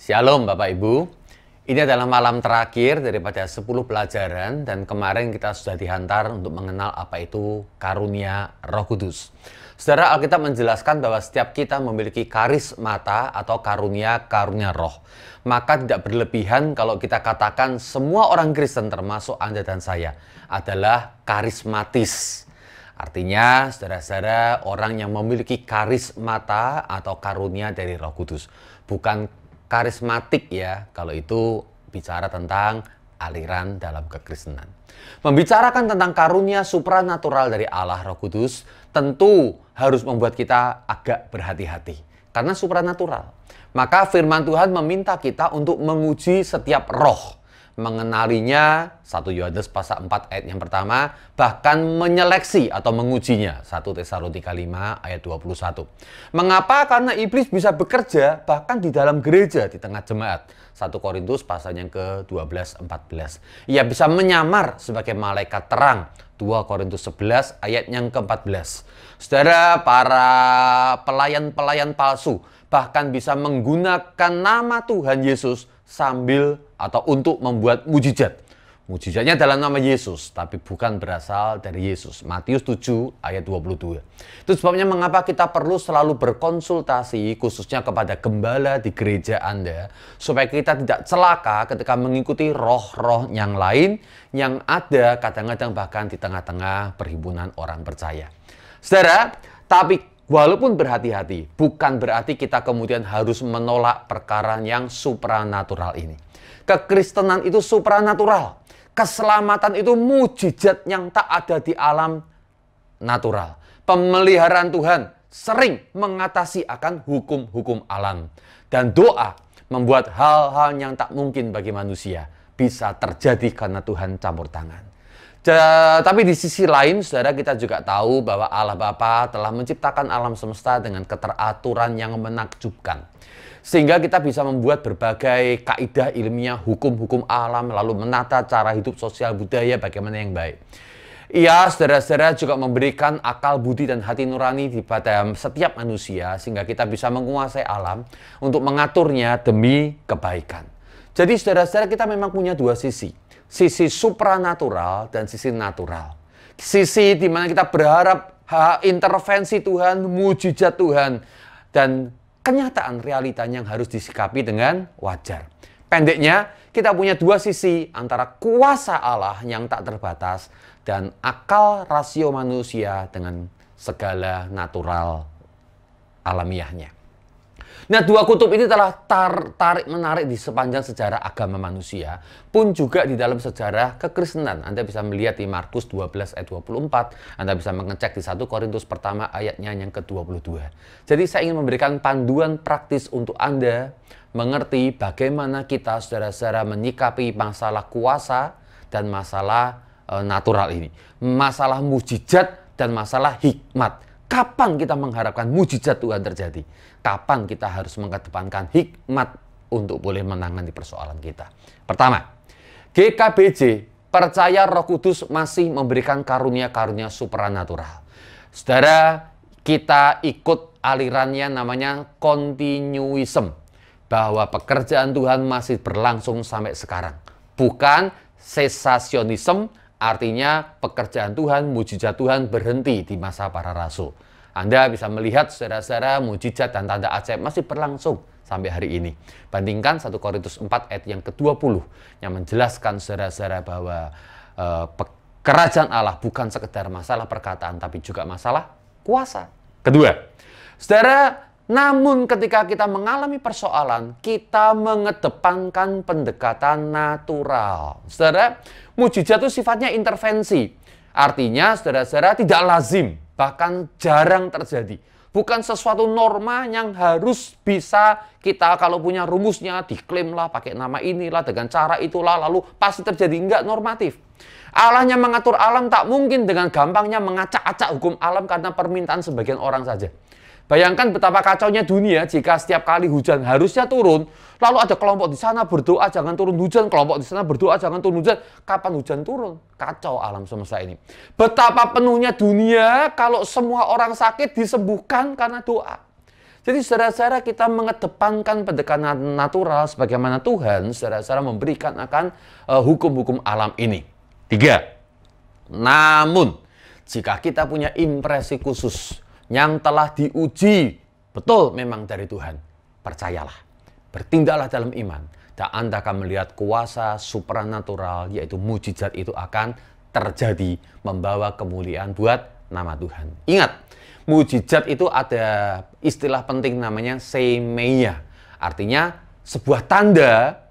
Shalom Bapak Ibu, ini adalah malam terakhir daripada 10 pelajaran dan kemarin kita sudah dihantar untuk mengenal apa itu karunia Roh Kudus. Saudara, Alkitab menjelaskan bahwa setiap kita memiliki karismata atau karunia roh. Maka tidak berlebihan kalau kita katakan semua orang Kristen termasuk Anda dan saya adalah karismatis. Artinya, saudara-saudara, orang yang memiliki karismata atau karunia dari Roh Kudus. Bukan karismatik ya, kalau itu bicara tentang aliran dalam kekristenan. Membicarakan tentang karunia supranatural dari Allah Roh Kudus tentu harus membuat kita agak berhati-hati. Karena supranatural. Maka firman Tuhan meminta kita untuk menguji setiap roh. Mengenalinya, 1 Yohanes pasal 4 ayat yang pertama, bahkan menyeleksi atau mengujinya, 1 Tesalonika 5 ayat 21. Mengapa? Karena iblis bisa bekerja bahkan di dalam gereja, di tengah jemaat. 1 Korintus pasal yang ke-12, 14. Ia bisa menyamar sebagai malaikat terang, 2 Korintus 11 ayat yang ke-14. Saudara, para pelayan-pelayan palsu bahkan bisa menggunakan nama Tuhan Yesus sambil atau untuk membuat mujizat. Mujizatnya dalam nama Yesus, tapi bukan berasal dari Yesus. Matius 7 ayat 22. Itu sebabnya mengapa kita perlu selalu berkonsultasi khususnya kepada gembala di gereja Anda, supaya kita tidak celaka ketika mengikuti roh-roh yang lain yang ada kadang-kadang bahkan di tengah-tengah perhimpunan orang percaya. Saudara, tapi walaupun berhati-hati, bukan berarti kita kemudian harus menolak perkara yang supranatural ini. Kekristenan itu supranatural. Keselamatan itu mujizat yang tak ada di alam natural. Pemeliharaan Tuhan sering mengatasi akan hukum-hukum alam. Dan doa membuat hal-hal yang tak mungkin bagi manusia bisa terjadi karena Tuhan campur tangan. Tapi di sisi lain, saudara, kita juga tahu bahwa Allah Bapa telah menciptakan alam semesta dengan keteraturan yang menakjubkan. Sehingga kita bisa membuat berbagai kaidah ilmiah, hukum-hukum alam, lalu menata cara hidup sosial budaya bagaimana yang baik. Ia, saudara-saudara, juga memberikan akal, budi, dan hati nurani pada setiap manusia, sehingga kita bisa menguasai alam untuk mengaturnya demi kebaikan. Jadi, saudara-saudara, kita memang punya dua sisi. Sisi supranatural dan sisi natural. Sisi di mana kita berharap intervensi Tuhan, mujizat Tuhan, dan kenyataan realitanya yang harus disikapi dengan wajar. Pendeknya, kita punya dua sisi antara kuasa Allah yang tak terbatas dan akal rasio manusia dengan segala natural alamiahnya. Nah, dua kutub ini telah tarik-menarik di sepanjang sejarah agama manusia, pun juga di dalam sejarah kekristenan. Anda bisa melihat di Markus 12 ayat 24, Anda bisa mengecek di 1 Korintus pertama ayatnya yang ke-22. Jadi saya ingin memberikan panduan praktis untuk Anda mengerti bagaimana kita, saudara-saudara, menyikapi masalah kuasa dan masalah natural ini. Masalah mujizat dan masalah hikmat. Kapan kita mengharapkan mujizat Tuhan terjadi? Kapan kita harus mengedepankan hikmat untuk boleh menangani persoalan kita? Pertama, GKBJ percaya Roh Kudus masih memberikan karunia-karunia supranatural. Saudara, kita ikut alirannya namanya kontinuisme, bahwa pekerjaan Tuhan masih berlangsung sampai sekarang. Bukan sesasionisme, artinya pekerjaan Tuhan, mujizat Tuhan berhenti di masa para rasul. Anda bisa melihat saudara-saudara mujizat dan tanda ajaib masih berlangsung sampai hari ini. Bandingkan 1 Korintus 4 ayat yang ke-20 yang menjelaskan saudara-saudara bahwa kerajaan Allah bukan sekedar masalah perkataan tapi juga masalah kuasa. Kedua, saudara, namun ketika kita mengalami persoalan, kita mengedepankan pendekatan natural. Saudara, mujizat itu sifatnya intervensi. Artinya, saudara-saudara, tidak lazim, bahkan jarang terjadi. Bukan sesuatu norma yang harus bisa kita kalau punya rumusnya, diklaim lah, pakai nama inilah, dengan cara itulah, lalu pasti terjadi. Enggak normatif. Allahnya mengatur alam tak mungkin dengan gampangnya mengacak-acak hukum alam karena permintaan sebagian orang saja. Bayangkan betapa kacaunya dunia jika setiap kali hujan harusnya turun, lalu ada kelompok di sana berdoa jangan turun hujan, kelompok di sana berdoa jangan turun hujan. Kapan hujan turun? Kacau alam semesta ini. Betapa penuhnya dunia kalau semua orang sakit disembuhkan karena doa. Jadi saudara-saudara, kita mengedepankan pendekatan natural sebagaimana Tuhan saudara-saudara memberikan akan hukum-hukum alam ini. 3. Namun, jika kita punya impresi khusus yang telah diuji, betul memang dari Tuhan, percayalah, bertindaklah dalam iman, dan Anda akan melihat kuasa supranatural, yaitu mujizat itu akan terjadi, membawa kemuliaan buat nama Tuhan. Ingat, mujizat itu ada istilah penting namanya semeia. Artinya sebuah tanda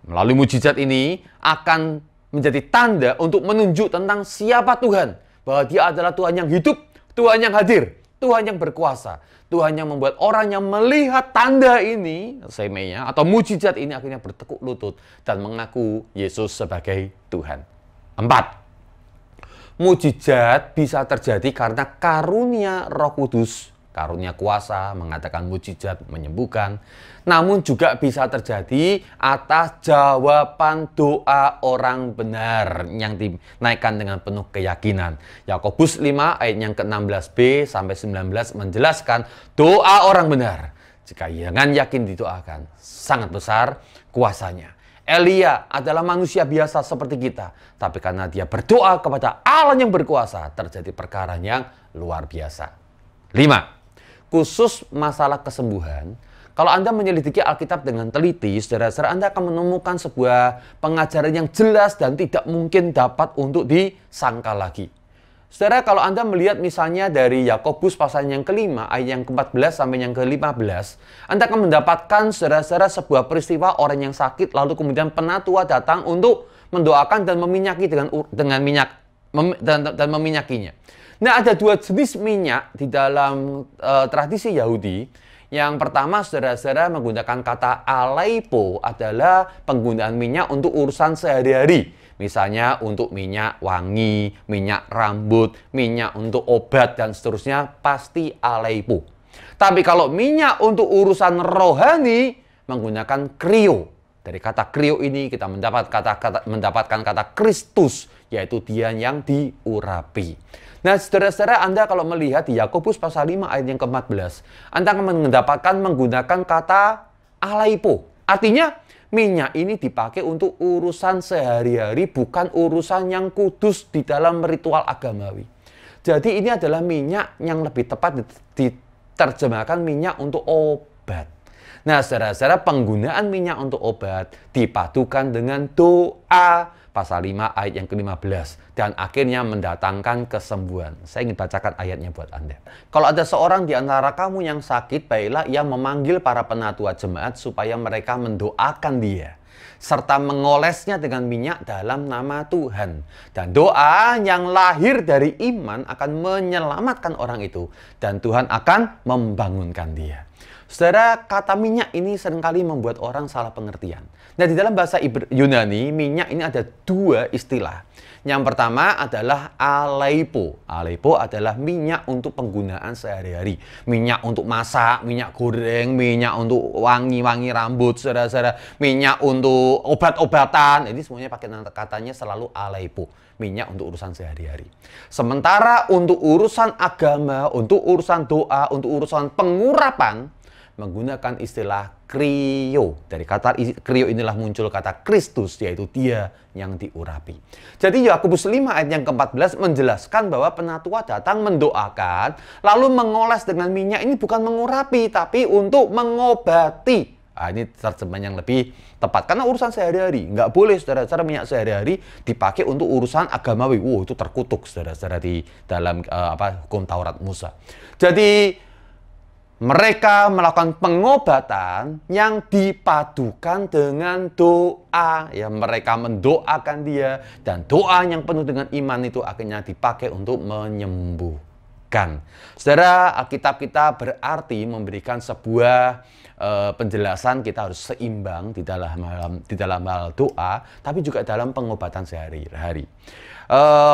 melalui mujizat ini akan menjadi tanda untuk menunjuk tentang siapa Tuhan. Bahwa dia adalah Tuhan yang hidup, Tuhan yang hadir, Tuhan yang berkuasa. Tuhan yang membuat orang yang melihat tanda ini, semeia atau mujizat ini akhirnya bertekuk lutut dan mengaku Yesus sebagai Tuhan. 4. Mujizat bisa terjadi karena karunia Roh Kudus, karunia kuasa, mengatakan mujizat, menyembuhkan. Namun juga bisa terjadi atas jawaban doa orang benar yang dinaikkan dengan penuh keyakinan. Yakobus 5 ayat yang ke-16b sampai 19 menjelaskan doa orang benar, jika dengan yakin didoakan, sangat besar kuasanya. Elia adalah manusia biasa seperti kita, tapi karena dia berdoa kepada Allah yang berkuasa, terjadi perkara yang luar biasa. 5. Khusus masalah kesembuhan, kalau Anda menyelidiki Alkitab dengan teliti, saudara-saudara, Anda akan menemukan sebuah pengajaran yang jelas dan tidak mungkin dapat untuk disangkal lagi. Saudara, kalau Anda melihat misalnya dari Yakobus pasal yang ke-5, ayat yang ke-14 sampai yang ke-15, Anda akan mendapatkan saudara-saudara sebuah peristiwa orang yang sakit, lalu kemudian penatua datang untuk mendoakan dan meminyaki dengan minyak dan meminyakinya. Nah, ada dua jenis minyak di dalam tradisi Yahudi. Yang pertama, saudara-saudara, menggunakan kata alaipo adalah penggunaan minyak untuk urusan sehari-hari. Misalnya untuk minyak wangi, minyak rambut, minyak untuk obat, dan seterusnya, pasti alaipo. Tapi kalau minyak untuk urusan rohani, menggunakan krio. Dari kata krio ini kita mendapatkan kata Kristus, yaitu dia yang diurapi. Nah, saudara-saudara, Anda kalau melihat di Yakobus pasal 5 ayat yang ke-14, Anda akan mendapatkan menggunakan kata alaipo. Artinya, minyak ini dipakai untuk urusan sehari-hari, bukan urusan yang kudus di dalam ritual agamawi. Jadi ini adalah minyak yang lebih tepat diterjemahkan minyak untuk obat. Nah, saudara-saudara, penggunaan minyak untuk obat dipadukan dengan doa, pasal 5 ayat yang ke-15, dan akhirnya mendatangkan kesembuhan. Saya ingin bacakan ayatnya buat Anda. Kalau ada seorang di antara kamu yang sakit, baiklah ia memanggil para penatua jemaat supaya mereka mendoakan dia, serta mengolesnya dengan minyak dalam nama Tuhan. Dan doa yang lahir dari iman akan menyelamatkan orang itu, dan Tuhan akan membangunkan dia. Saudara, kata minyak ini seringkali membuat orang salah pengertian. Nah, di dalam bahasa Yunani, minyak ini ada dua istilah. Yang pertama adalah alaipo. Alaipo adalah minyak untuk penggunaan sehari-hari. Minyak untuk masak, minyak goreng, minyak untuk wangi-wangi rambut, saudara-saudara. Minyak untuk obat-obatan. Ini semuanya pakai katanya selalu alaipo. Minyak untuk urusan sehari-hari. Sementara untuk urusan agama, untuk urusan doa, untuk urusan pengurapan, menggunakan istilah krio. Dari kata krio inilah muncul kata Kristus, yaitu dia yang diurapi. Jadi Yakobus 5 ayat yang ke-14 menjelaskan bahwa penatua datang mendoakan, lalu mengoles dengan minyak ini bukan mengurapi, tapi untuk mengobati. Nah, ini terjemahan yang lebih tepat. Karena urusan sehari-hari. Nggak boleh, saudara-saudara, minyak sehari-hari dipakai untuk urusan agamawi. Wow, itu terkutuk, saudara-saudara, di dalam hukum Taurat Musa. Jadi mereka melakukan pengobatan yang dipadukan dengan doa. Ya, mereka mendoakan dia, dan doa yang penuh dengan iman itu akhirnya dipakai untuk menyembuhkan. Saudara, Alkitab kita berarti memberikan sebuah penjelasan kita harus seimbang di dalam hal doa, tapi juga dalam pengobatan sehari-hari.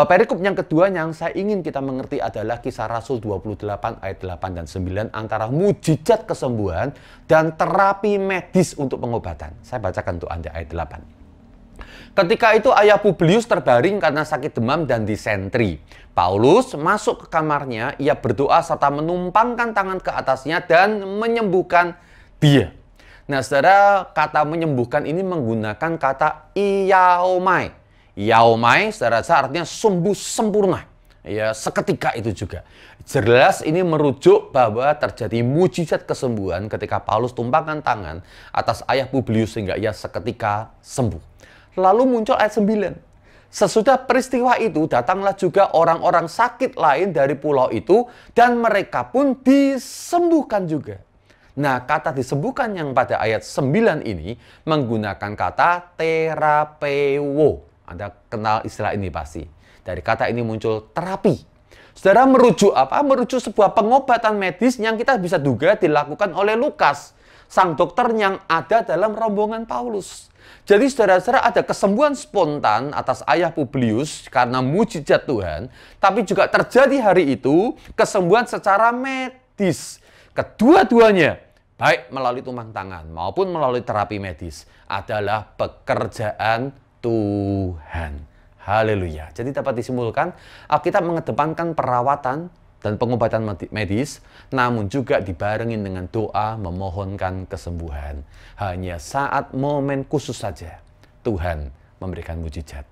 Perikop yang kedua yang saya ingin kita mengerti adalah Kisah Rasul 28 ayat 8 dan 9 antara mujizat kesembuhan dan terapi medis untuk pengobatan. Saya bacakan untuk Anda ayat 8. Ketika itu ayah Publius terbaring karena sakit demam dan disentri. Paulus masuk ke kamarnya, ia berdoa serta menumpangkan tangan ke atasnya dan menyembuhkan dia. Nah, saudara, kata menyembuhkan ini menggunakan kata iaomai. Iaomai, saudara, artinya sembuh sempurna. Ya, seketika itu juga. Jelas ini merujuk bahwa terjadi mujizat kesembuhan ketika Paulus tumpangkan tangan atas ayah Publius sehingga ia seketika sembuh. Lalu muncul ayat 9. Sesudah peristiwa itu datanglah juga orang-orang sakit lain dari pulau itu dan mereka pun disembuhkan juga. Nah, kata disembuhkan yang pada ayat 9 ini menggunakan kata terapeuo. Anda kenal istilah ini pasti. Dari kata ini muncul terapi. Saudara, merujuk apa? Merujuk sebuah pengobatan medis yang kita bisa duga dilakukan oleh Lukas, sang dokter yang ada dalam rombongan Paulus. Jadi saudara-saudara, ada kesembuhan spontan atas ayah Publius karena mujizat Tuhan, tapi juga terjadi hari itu kesembuhan secara medis. Kedua-duanya, baik melalui tumpang tangan maupun melalui terapi medis, adalah pekerjaan Tuhan. Haleluya. Jadi dapat disimpulkan, Alkitab mengedepankan perawatan dan pengobatan medis, namun juga dibarengin dengan doa memohonkan kesembuhan. Hanya saat momen khusus saja Tuhan memberikan mujizat.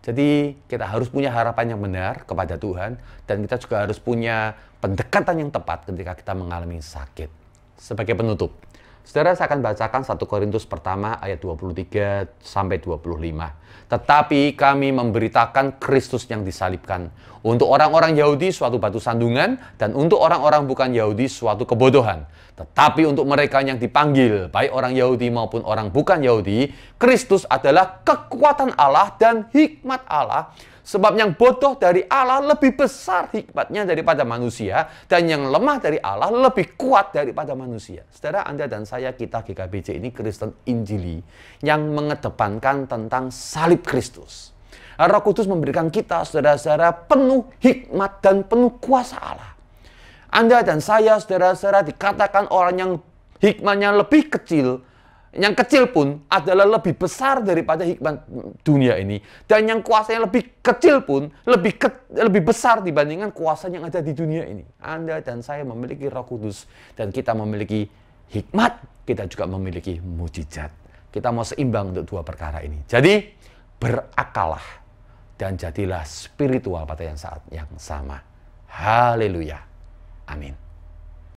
Jadi kita harus punya harapan yang benar kepada Tuhan, dan kita juga harus punya pendekatan yang tepat ketika kita mengalami sakit. Sebagai penutup, saudara, saya akan bacakan 1 Korintus pertama ayat 23 sampai 25. Tetapi kami memberitakan Kristus yang disalibkan. Untuk orang-orang Yahudi suatu batu sandungan, dan untuk orang-orang bukan Yahudi suatu kebodohan. Tetapi untuk mereka yang dipanggil, baik orang Yahudi maupun orang bukan Yahudi, Kristus adalah kekuatan Allah dan hikmat Allah. Sebab yang bodoh dari Allah lebih besar hikmatnya daripada manusia, dan yang lemah dari Allah lebih kuat daripada manusia. Saudara, Anda dan saya, kita GKBJ ini Kristen Injili yang mengedepankan tentang salib Kristus. Roh Kudus memberikan kita, saudara-saudara, penuh hikmat dan penuh kuasa Allah. Anda dan saya, saudara-saudara, dikatakan orang yang hikmatnya lebih kecil, yang kecil pun adalah lebih besar daripada hikmat dunia ini. Dan yang kuasanya lebih kecil pun lebih besar dibandingkan kuasa yang ada di dunia ini. Anda dan saya memiliki Roh Kudus, dan kita memiliki hikmat, kita juga memiliki mujizat. Kita mau seimbang untuk dua perkara ini. Jadi berakalah dan jadilah spiritual pada yang saat yang sama. Haleluya. Amin.